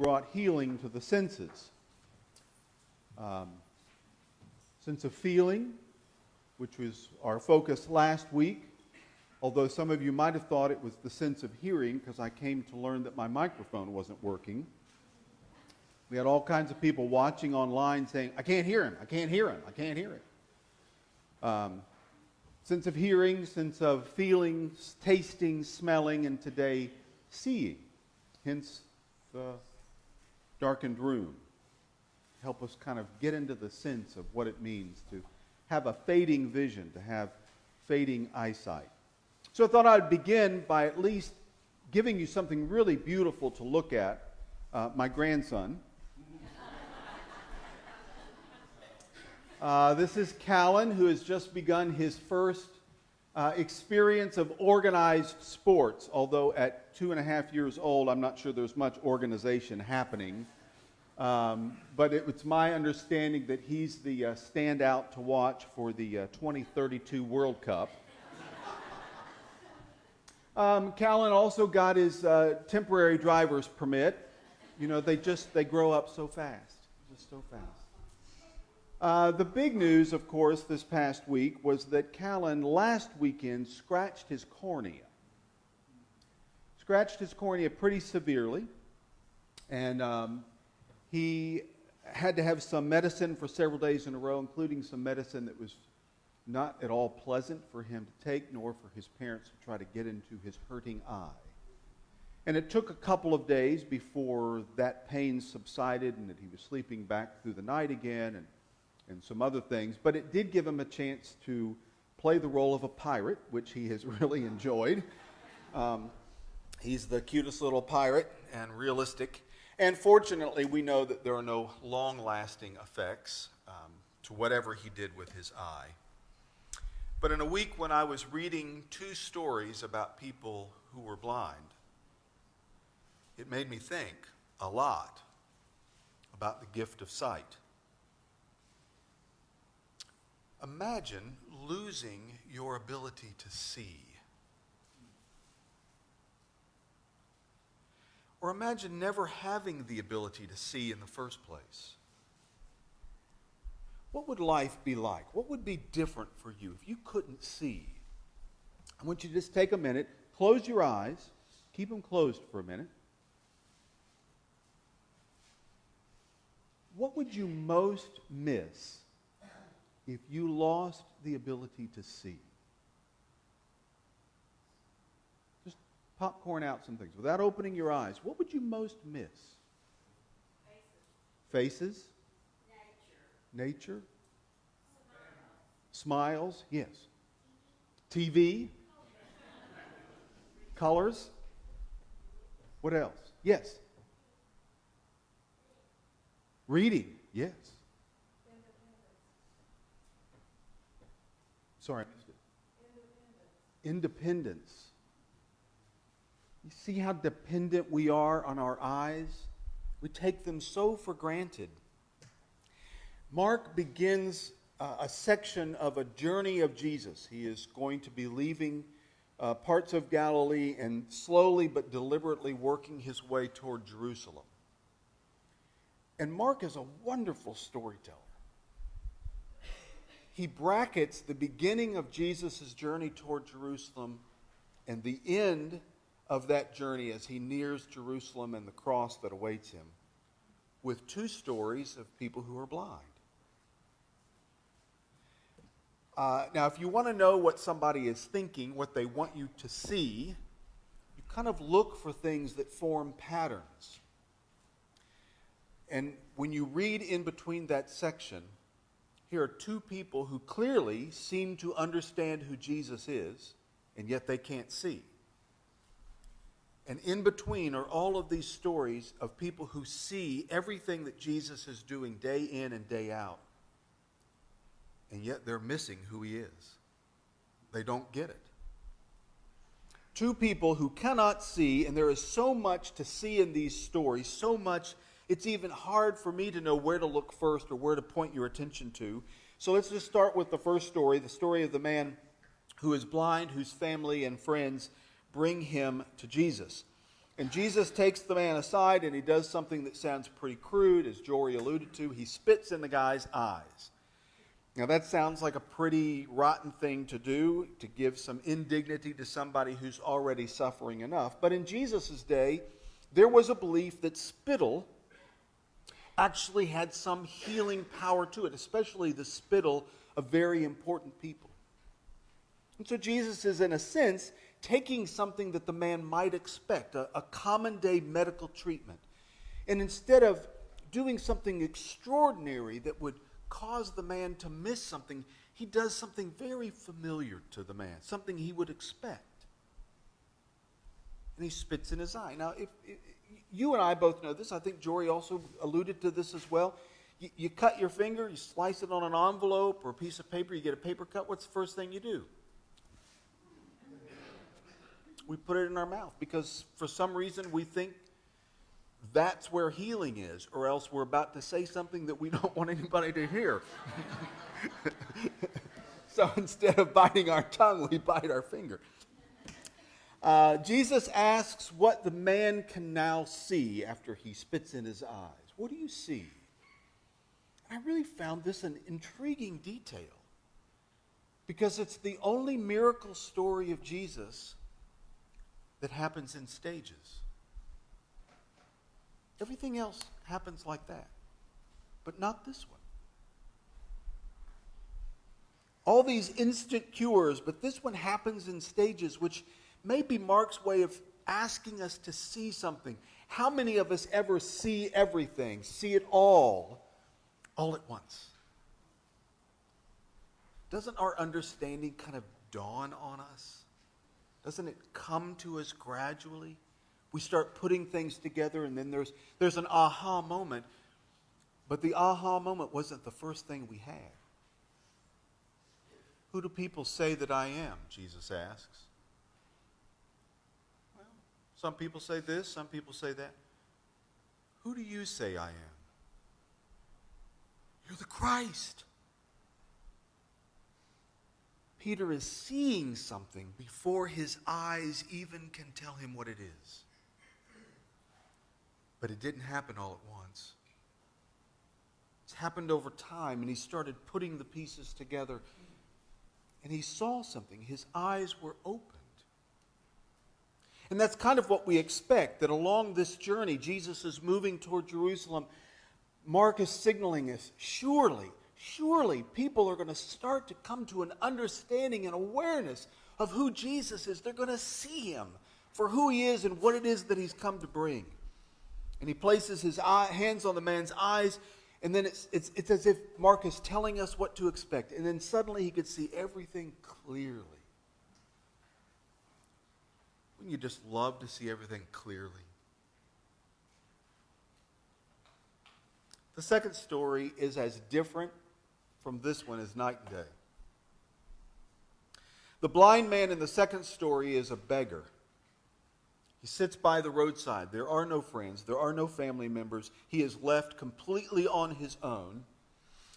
brought healing to the senses. Sense of feeling, which was our focus last week, although some of you might have thought it was the sense of hearing because I came to learn that my microphone wasn't working. We had all kinds of people watching online saying, I can't hear him, I can't hear him, I can't hear him. Sense of hearing, sense of feeling, tasting, smelling, and today seeing. Hence the darkened room. Help us kind of get into the sense of what it means to have a fading vision, to have fading eyesight. So I thought I'd begin by at least giving you something really beautiful to look at. My grandson. This is Callan, who has just begun his first experience of organized sports, although at 2.5 years old, I'm not sure there's much organization happening. But it's my understanding that he's the standout to watch for the 2032 World Cup. Callan also got his temporary driver's permit. You know, they grow up so fast, just so fast. The big news, of course, this past week was that Callan last weekend scratched his cornea. Scratched his cornea pretty severely, and he had to have some medicine for several days in a row, including some medicine that was not at all pleasant for him to take, nor for his parents to try to get into his hurting eye. And it took a couple of days before that pain subsided and that he was sleeping back through the night again and some other things. But it did give him a chance to play the role of a pirate, which he has really enjoyed. He's the cutest little pirate and realistic. And fortunately, we know that there are no long-lasting effects to whatever he did with his eye. But in a week when I was reading 2 stories about people who were blind, it made me think a lot about the gift of sight. Imagine losing your ability to see. Or imagine never having the ability to see in the first place. What would life be like? What would be different for you if you couldn't see? I want you to just take a minute, close your eyes, keep them closed for a minute. What would you most miss if you lost the ability to see? Just popcorn out some things. Without opening your eyes, what would you most miss? Faces? Nature? Smiles? Yes. TV? Colors? What else? Yes. Reading? Yes. Sorry, I missed it. Independence. You see how dependent we are on our eyes? We take them so for granted. Mark begins a section of a journey of Jesus. He is going to be leaving parts of Galilee and slowly but deliberately working his way toward Jerusalem. And Mark is a wonderful storyteller. He brackets the beginning of Jesus' journey toward Jerusalem and the end of that journey as he nears Jerusalem and the cross that awaits him with 2 stories of people who are blind. Now, if you want to know what somebody is thinking, what they want you to see, you kind of look for things that form patterns. And when you read in between that section, here are 2 people who clearly seem to understand who Jesus is, and yet they can't see. And in between are all of these stories of people who see everything that Jesus is doing day in and day out. And yet they're missing who he is. They don't get it. 2 people who cannot see, and there is so much to see in these stories, so much it's even hard for me to know where to look first or where to point your attention to. So let's just start with the first story, the story of the man who is blind, whose family and friends bring him to Jesus. And Jesus takes the man aside and he does something that sounds pretty crude, as Jory alluded to. He spits in the guy's eyes. Now that sounds like a pretty rotten thing to do, to give some indignity to somebody who's already suffering enough. But in Jesus' day, there was a belief that spittle actually had some healing power to it, especially the spittle of very important people. And so Jesus is, in a sense, taking something that the man might expect, a common day medical treatment, and instead of doing something extraordinary that would cause the man to miss something, he does something very familiar to the man, something he would expect. And he spits in his eye. Now, if you and I both know this, I think Jory also alluded to this as well. You cut your finger, you slice it on an envelope or a piece of paper, you get a paper cut, what's the first thing you do? We put it in our mouth because for some reason we think that's where healing is, or else we're about to say something that we don't want anybody to hear. So instead of biting our tongue, we bite our finger. Jesus asks what the man can now see after he spits in his eyes. What do you see? I really found this an intriguing detail because it's the only miracle story of Jesus that happens in stages. Everything else happens like that, but not this one. All these instant cures, but this one happens in stages, which may be Mark's way of asking us to see something. How many of us ever see everything, see it all at once? Doesn't our understanding kind of dawn on us? Doesn't it come to us gradually? We start putting things together, and then there's an aha moment. But the aha moment wasn't the first thing we had. Who do people say that I am? Jesus asks. Well, some people say this, some people say that. Who do you say I am? You're the Christ. Peter is seeing something before his eyes even can tell him what it is. But it didn't happen all at once. It's happened over time, and he started putting the pieces together. And he saw something. His eyes were opened. And that's kind of what we expect, that along this journey, Jesus is moving toward Jerusalem. Mark is signaling us, surely people are going to start to come to an understanding and awareness of who Jesus is. They're going to see him for who he is and what it is that he's come to bring. And he places his hands on the man's eyes, and then it's as if Mark is telling us what to expect. And then suddenly he could see everything clearly. Wouldn't you just love to see everything clearly? The second story is as different from this one as night and day. The blind man in the second story is a beggar. He sits by the roadside. There are no friends. There are no family members. He is left completely on his own.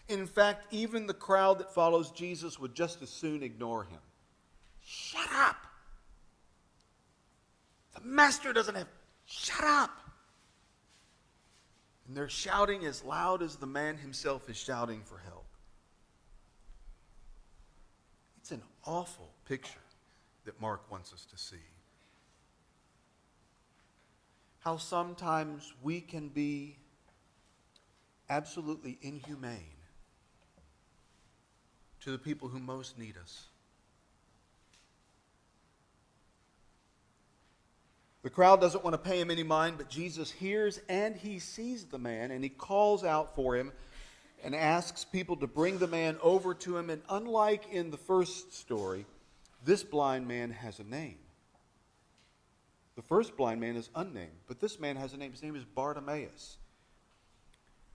In fact, even the crowd that follows Jesus would just as soon ignore him. Shut up! The master doesn't have... Shut up! And they're shouting as loud as the man himself is shouting for help. It's an awful picture that Mark wants us to see. How sometimes we can be absolutely inhumane to the people who most need us. The crowd doesn't want to pay him any mind, but Jesus hears and he sees the man, and he calls out for him and asks people to bring the man over to him. And unlike in the first story, this blind man has a name. The first blind man is unnamed, but this man has a name. His name is Bartimaeus.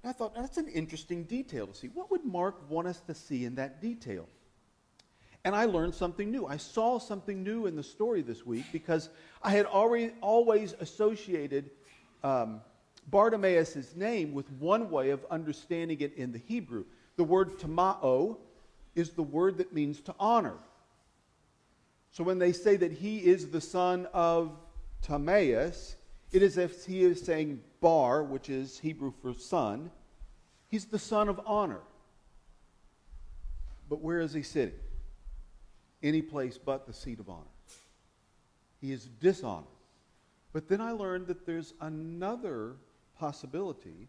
And I thought, that's an interesting detail to see. What would Mark want us to see in that detail? And I learned something new. I saw something new in the story this week because I had always associated Bartimaeus' name with one way of understanding it in the Hebrew. The word tamao is the word that means to honor. So when they say that he is the son of Timaeus, It is as if he is saying bar, which is Hebrew for son. He's the son of honor. But where is he sitting? Any place but the seat of honor. He is dishonored. But then I learned that there's another possibility,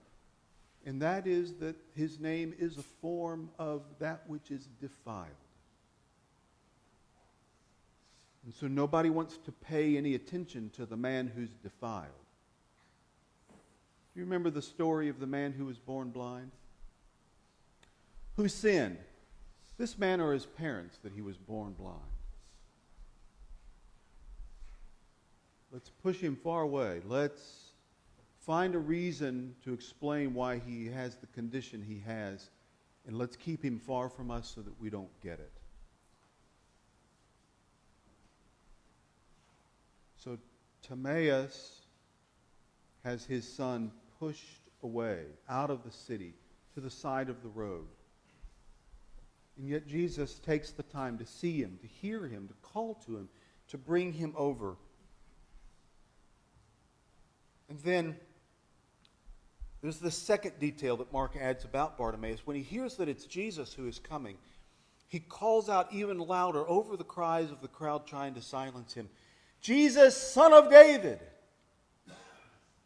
and that is that his name is a form of that which is defiled. And so nobody wants to pay any attention to the man who's defiled. Do you remember the story of the man who was born blind? Who sinned? This man or his parents that he was born blind? Let's push him far away. Let's find a reason to explain why he has the condition he has, and let's keep him far from us so that we don't get it. So Timaeus has his son pushed away out of the city to the side of the road. And yet Jesus takes the time to see him, to hear him, to call to him, to bring him over. And then there's the second detail that Mark adds about Bartimaeus. When he hears that it's Jesus who is coming, he calls out even louder over the cries of the crowd trying to silence him, "Jesus, Son of David,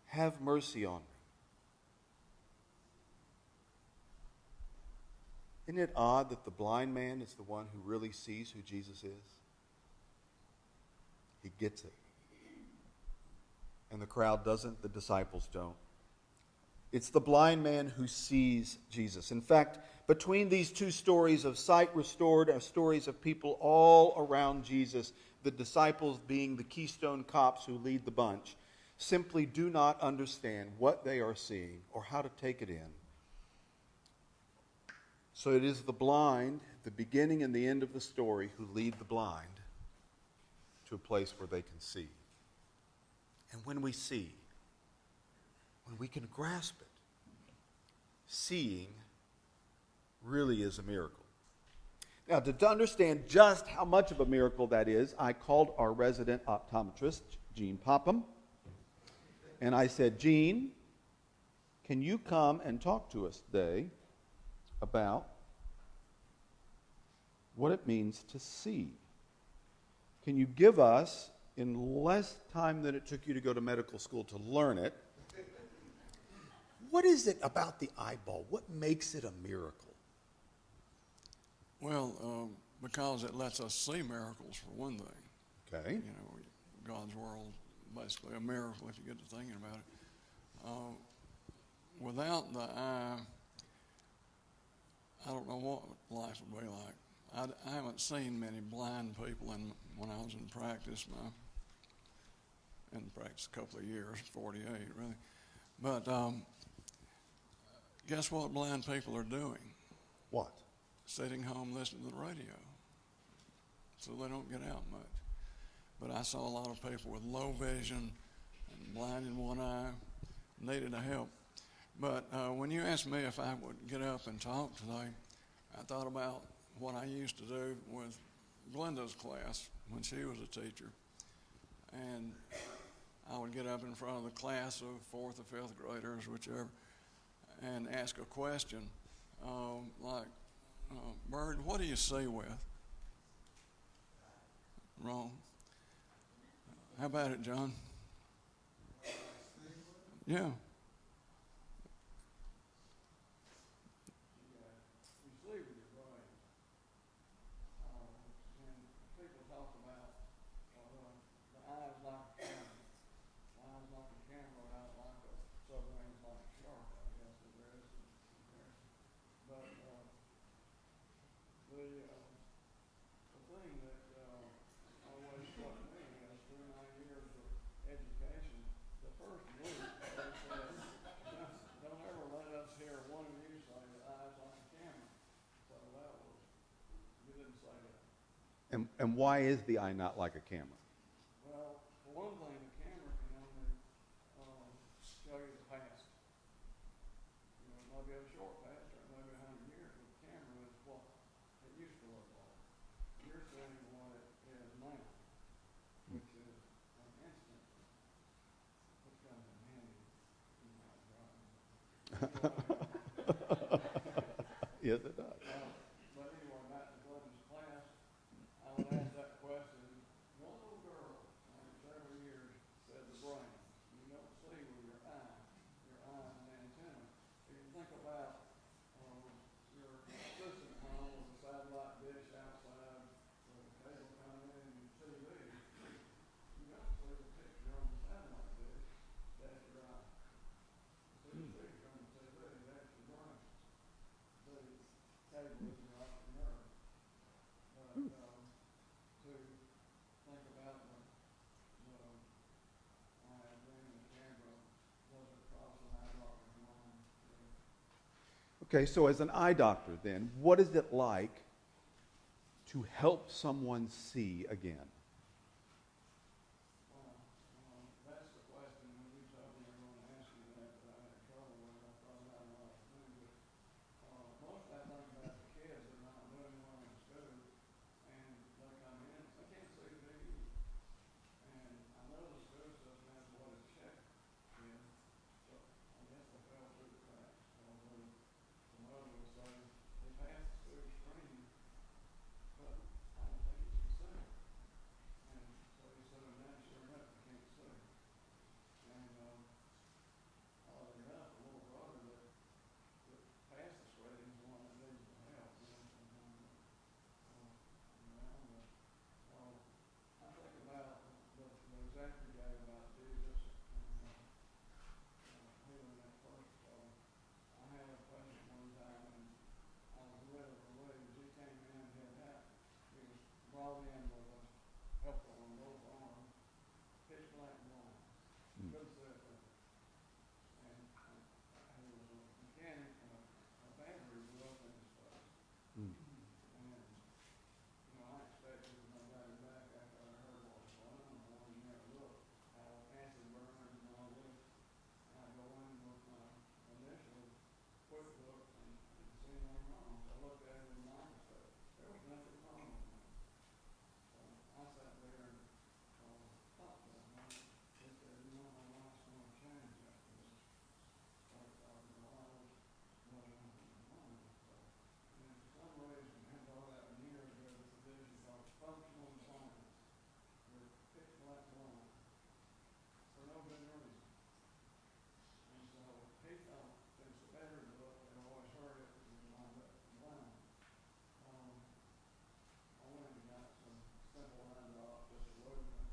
have mercy on me." Isn't it odd that the blind man is the one who really sees who Jesus is? He gets it. And the crowd doesn't, the disciples don't. It's the blind man who sees Jesus. In fact, between these two stories of sight restored are stories of people all around Jesus, the disciples being the keystone cops who lead the bunch, simply do not understand what they are seeing or how to take it in. So it is the blind, the beginning and the end of the story, who lead the blind to a place where they can see. And when we see, when we can grasp it, seeing really is a miracle. Now, to understand just how much of a miracle that is, I called our resident optometrist, Gene Popham, and I said, "Gene, can you come and talk to us today about what it means to see? Can you give us, in less time than it took you to go to medical school to learn it, what is it about the eyeball? What makes it a miracle?" Well, because it lets us see miracles, for one thing. Okay. You know, God's world, basically a miracle if you get to thinking about it. Without the eye, I don't know what life would be like. I haven't seen many blind people when I was in practice. In practice a couple of years, 48 really. But guess what blind people are doing? What? Sitting home listening to the radio. So they don't get out much. But I saw a lot of people with low vision and blind in one eye, needed a help. But when you asked me if I would get up and talk today, I thought about what I used to do with Glenda's class when she was a teacher. And I would get up in front of the class of 4th or 5th graders, whichever, and ask a question like, "Bird, what do you see with?" Wrong. How about it, John? Yeah. And why is the eye not like a camera? Well, for one thing, the camera can only show you the past. You know, it might be a short past or it might be 100 years, but the camera is what it used to look like. You're seeing what it is now, which is an instant. Which Yes, it does. But anyway, back to Gordon's class, I would ask that question. One little girl, after several years, said the brain. You don't see with your eye and antenna. If you think about your system at home with a satellite dish outside, with a cable coming in, and TV, you don't see the picture on the satellite dish. That's your eye. See the picture on the TV, that's your brain. The cable is your optic nerve. But to think about the eye bringing the camera doesn't cross an eye doctor's mind. Okay, so as an eye doctor then, what is it like to help someone see again? That's the question. When you told me you were going to ask you that, but I had trouble with it. I thought I had a lot to do with it. Most I think about the kids that are not doing well in school, and they come in, they can't see the big E. And I know the school system has what it's checked in, but I guess they fell through the cracks. The mother will say, they passed the school screening, but I don't think you can see. And so he said, man, sure enough, you can't see. And oddly enough, the little brother that passed the screening is the one that needs the help. Sometimes around. I think about the example you gave about Jesus and healing that first fellow. I had a patient one time, and I was with a lady. She came in and he was brought in with a helper on both arms, pitch black blind. Couldn't see a thing. And he was a mechanic, and a battery blew up in his face. And I expected when I got him back after I heard what was going on, I wanted him to look how acid burned and all this. And I go in with my initial quick look and didn't see anything wrong. So I looked at him in the microscope. There was nothing wrong with him. So I sat there and thought to him. He said, you know, my life's going to change after this. Started talking to I was nothing wrong with it. And for some reason, I brought out years ago this division called functional blindness. You're pitch black blind for no good reason. And so he thought since the battery blew up, they always heard it because he wound up blind. I went and got some simple eye drops, just a little bit,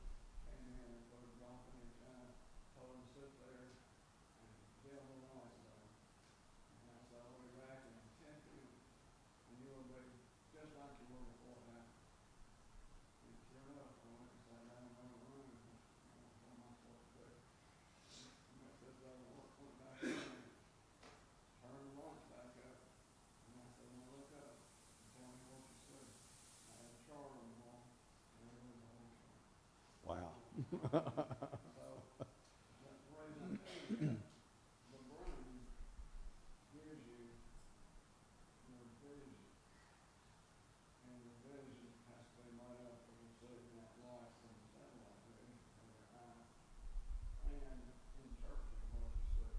came in and put a drop in his eye, told him to sit there and dim the lights down. And I said, I'll be back in 10 minutes, and you'll be just like you were before it happened. And sure enough, I went and sat down in the room, and what am I supposed to do? And I said, went back in, turned the lights back up, and I said, now look up and tell me what you see. I had a chart on the wall, and it was the whole chart. Wow. So, that's the reason I tell you that the brain gives you your vision. And your vision has to be made up of receiving that light from the satellite vision of your eye and interpreting what you see.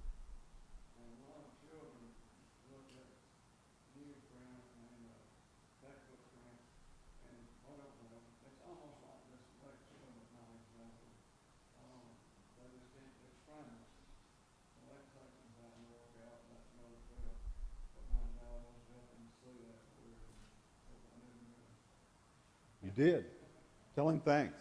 And a lot of children look at newsprint and textbook print and whatever, it's almost like dyslexia, but not exactly. They just can't explain it. So that takes some time to work out, and that's another field. But my job was to help them see that weird. If I didn't do it. You did. Tell him thanks.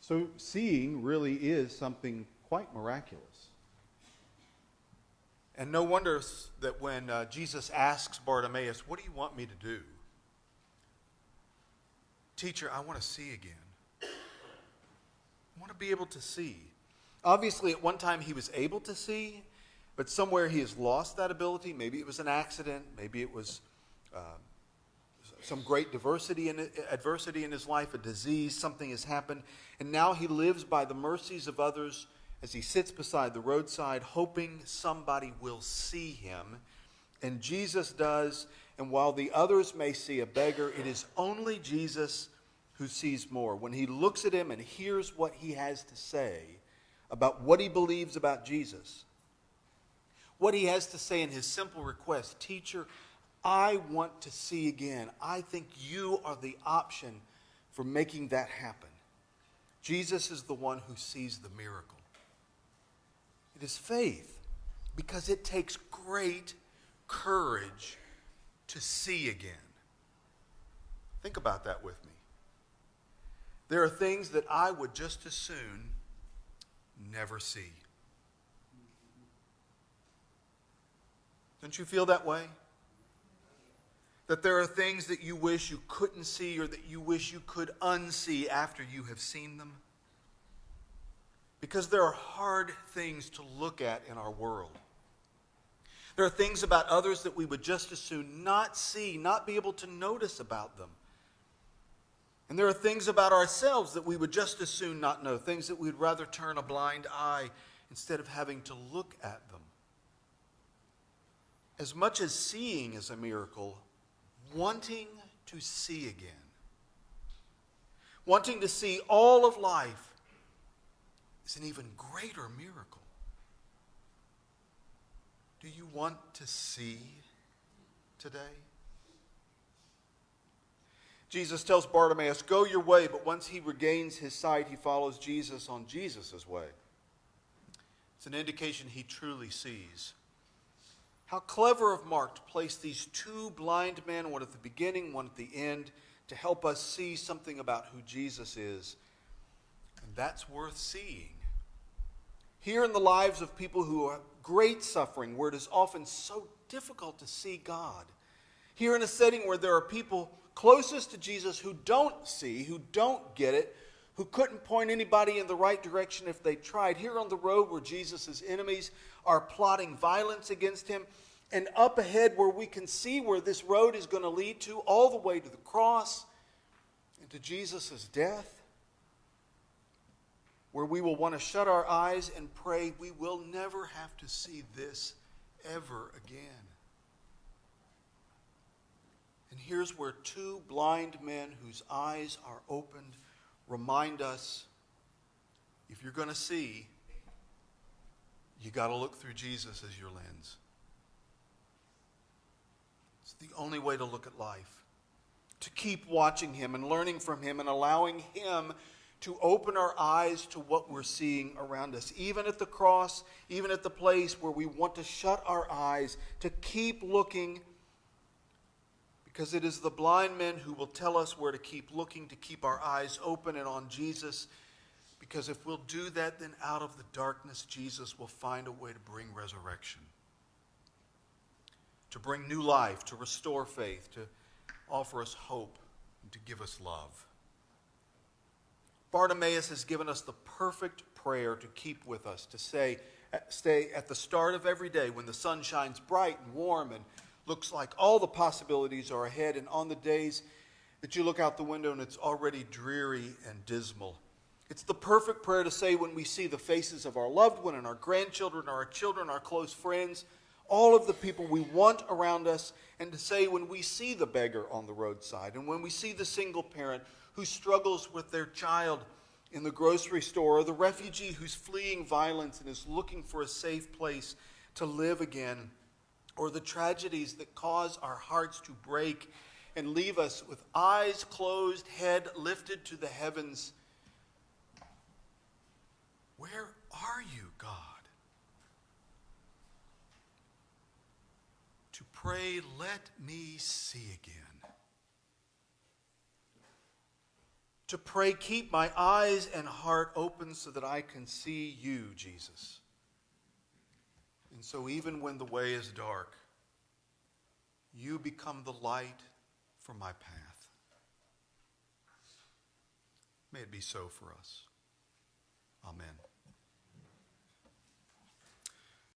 So seeing really is something quite miraculous. And no wonder that when Jesus asks Bartimaeus, what do you want me to do? Teacher, I want to see again. I want to be able to see. Obviously, at one time he was able to see, but somewhere he has lost that ability. Maybe it was an accident. Maybe it was some great adversity in his life, a disease, something has happened. And now he lives by the mercies of others as he sits beside the roadside, hoping somebody will see him. And Jesus does. And while the others may see a beggar, it is only Jesus who sees more. When he looks at him and hears what he has to say about what he believes about Jesus, what he has to say in his simple request, "Teacher, I want to see again. I think you are the option for making that happen." Jesus is the one who sees the miracle. It is faith, because it takes great courage to see again. Think about that with me. There are things that I would just as soon never see. Don't you feel that way? That there are things that you wish you couldn't see, or that you wish you could unsee after you have seen them? Because there are hard things to look at in our world. There are things about others that we would just as soon not see, not be able to notice about them. And there are things about ourselves that we would just as soon not know, things that we'd rather turn a blind eye instead of having to look at them. As much as seeing is a miracle, wanting to see again, wanting to see all of life, is an even greater miracle. Do you want to see today? Jesus tells Bartimaeus, "Go your way," but once he regains his sight, he follows Jesus on Jesus' way. It's an indication he truly sees. How clever of Mark to place these two blind men, one at the beginning, one at the end, to help us see something about who Jesus is. And that's worth seeing. Here in the lives of people who have great suffering, where it is often so difficult to see God. Here in a setting where there are people closest to Jesus who don't see, who don't get it, who couldn't point anybody in the right direction if they tried. Here on the road where Jesus' enemies are plotting violence against him. And up ahead where we can see where this road is going to lead to, all the way to the cross and to Jesus' death. Where we will want to shut our eyes and pray we will never have to see this ever again. And here's where two blind men whose eyes are opened remind us, if you're going to see, you got to look through Jesus as your lens. It's the only way to look at life. To keep watching him and learning from him and allowing him to open our eyes to what we're seeing around us. Even at the cross, even at the place where we want to shut our eyes, to keep looking, because it is the blind men who will tell us where to keep looking, to keep our eyes open and on Jesus. Because if we'll do that, then out of the darkness, Jesus will find a way to bring resurrection, to bring new life, to restore faith, to offer us hope, and to give us love. Bartimaeus has given us the perfect prayer to keep with us, to stay at the start of every day when the sun shines bright and warm and looks like all the possibilities are ahead, and on the days that you look out the window and it's already dreary and dismal. It's the perfect prayer to say when we see the faces of our loved one and our grandchildren, our children, our close friends, all of the people we want around us, and to say when we see the beggar on the roadside and when we see the single parent who struggles with their child in the grocery store, or the refugee who's fleeing violence and is looking for a safe place to live again, or the tragedies that cause our hearts to break and leave us with eyes closed, head lifted to the heavens. Where are you, God? To pray, let me see again. To pray, keep my eyes and heart open so that I can see you, Jesus. And so even when the way is dark, you become the light for my path. May it be so for us. Amen.